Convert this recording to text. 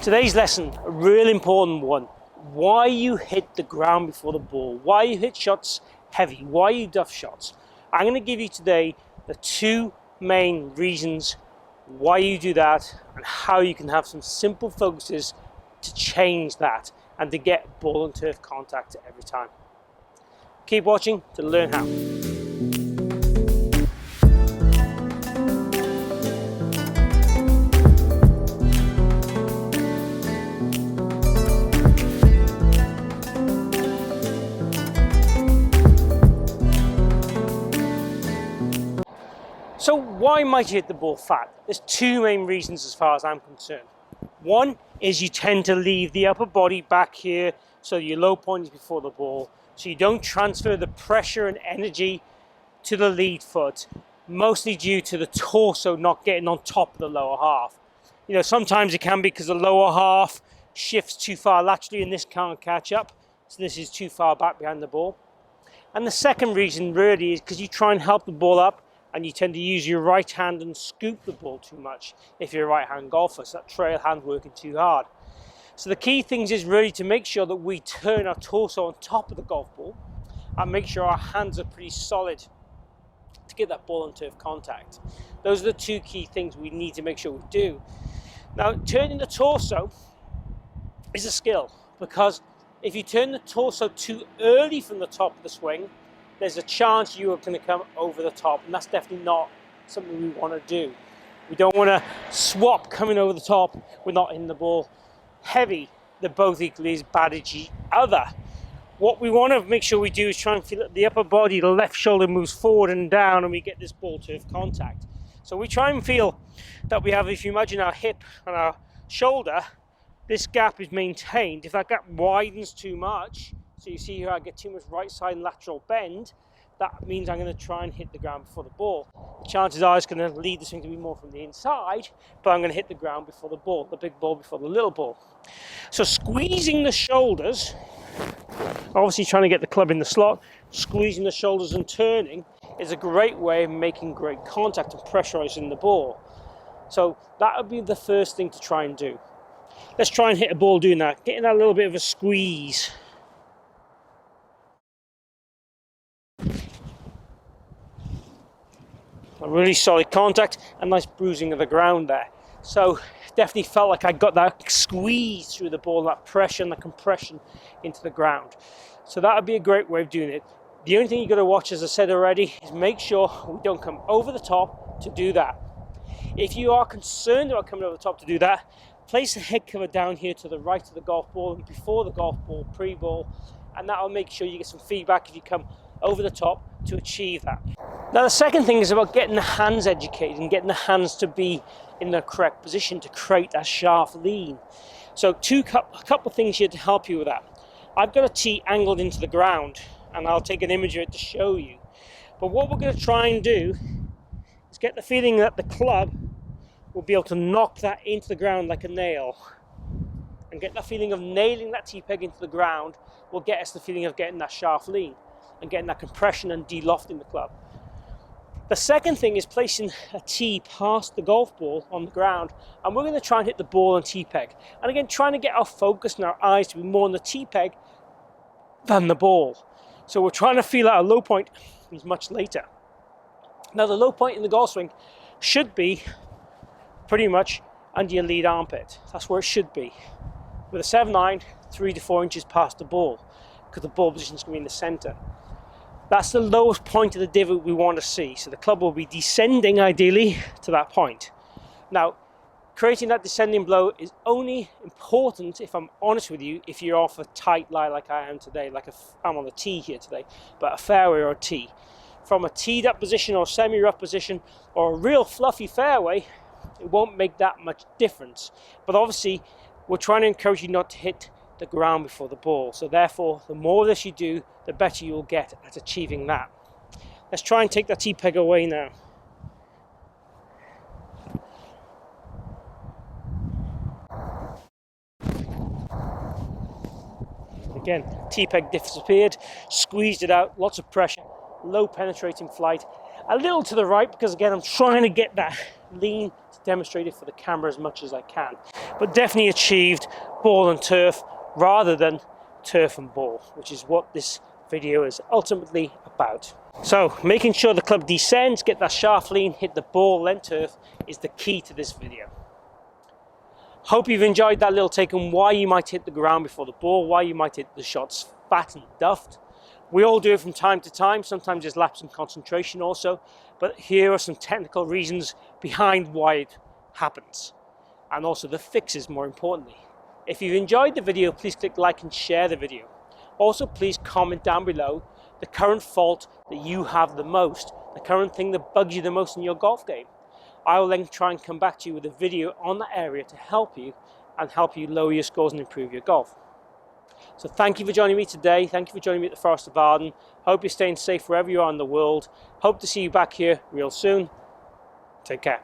Today's lesson, a real important one. Why you hit the ground before the ball, why you hit shots heavy, why you duff shots. I'm going to give you today the two main reasons why you do that and how you can have some simple focuses to change that and to get ball and turf contact every time. Keep watching to learn how. So why might you hit the ball fat? There's two main reasons as far as I'm concerned. One is you tend to leave the upper body back here, so your low point is before the ball, so you don't transfer the pressure and energy to the lead foot, mostly due to the torso not getting on top of the lower half. You know, sometimes it can be because the lower half shifts too far laterally and this can't catch up, so this is too far back behind the ball. And the second reason really is because you try and help the ball up and you tend to use your right hand and scoop the ball too much if you're a right hand golfer, so that trail hand working too hard. So the key things is really to make sure that we turn our torso on top of the golf ball and make sure our hands are pretty solid to get that ball and turf contact. Those are the two key things we need to make sure we do. Now, turning the torso is a skill, because if you turn the torso too early from the top of the swing, there's a chance you are going to come over the top, and that's definitely not something we want to do. We don't want to swap coming over the top. We're not hitting the ball heavy. They're both equally as bad as each other. What we want to make sure we do is try and feel that the upper body, the left shoulder moves forward and down, and we get this ball turf contact. So we try and feel that we have, if you imagine our hip and our shoulder, this gap is maintained. If that gap widens too much, so you see here I get too much right side and lateral bend, that means I'm going to try and hit the ground before the ball. The chances are it's going to lead the swing to be more from the inside, but I'm going to hit the ground before the ball, the big ball before the little ball. So squeezing the shoulders, obviously trying to get the club in the slot, squeezing the shoulders and turning is a great way of making great contact and pressurizing the ball. So that would be the first thing to try and do. Let's try and hit a ball doing that, getting that little bit of a squeeze. A really solid contact and nice bruising of the ground there. So definitely felt like I got that squeeze through the ball, that pressure and the compression into the ground. So that would be a great way of doing it. The only thing you've got to watch, as I said already, is make sure we don't come over the top to do that. If you are concerned about coming over the top to do that, place the head cover down here to the right of the golf ball and before the golf ball, pre-ball, and that will make sure you get some feedback if you come over the top to achieve that. Now the second thing is about getting the hands educated and getting the hands to be in the correct position to create that shaft lean. So a couple of things here to help you with that. I've got a tee angled into the ground and I'll take an image of it to show you. But what we're going to try and do is get the feeling that the club will be able to knock that into the ground like a nail. And get that feeling of nailing that tee peg into the ground will get us the feeling of getting that shaft lean and getting that compression and de-lofting the club. The second thing is placing a tee past the golf ball on the ground, and we're going to try and hit the ball and tee peg. And again, trying to get our focus and our eyes to be more on the tee peg than the ball. So we're trying to feel out a low point is much later. Now the low point in the golf swing should be pretty much under your lead armpit. That's where it should be. With a 7-iron, 3 to 4 inches past the ball, because the ball position is going to be in the center. That's the lowest point of the divot we want to see. So the club will be descending ideally to that point. Now, creating that descending blow is only important, if I'm honest with you, if you're off a tight lie like I am today, I'm on the tee here today, but a fairway or a tee. From a teed up position or semi-rough position or a real fluffy fairway, it won't make that much difference. But obviously, we're trying to encourage you not to hit the ground before the ball. So therefore, the more of this you do, the better you will get at achieving that. Let's try and take that tee peg away now. Again, tee peg disappeared, squeezed it out, lots of pressure, low penetrating flight. A little to the right because again, I'm trying to get that lean to demonstrate it for the camera as much as I can. But definitely achieved ball and turf rather than turf and ball, which is what this video is ultimately about. So making sure the club descends, get that shaft lean, hit the ball, then turf is the key to this video. Hope you've enjoyed that little take on why you might hit the ground before the ball, why you might hit the shots fat and duffed. We all do it from time to time. Sometimes there's lapse in concentration also, but here are some technical reasons behind why it happens, and also the fixes more importantly. If you've enjoyed the video, please click like and share the video. Also, please comment down below the current fault that you have the most, the current thing that bugs you the most in your golf game. I will then try and come back to you with a video on that area to help you and help you lower your scores and improve your golf. So thank you for joining me today. Thank you for joining me at the Forest of Arden. Hope you're staying safe wherever you are in the world. Hope to see you back here real soon. Take care.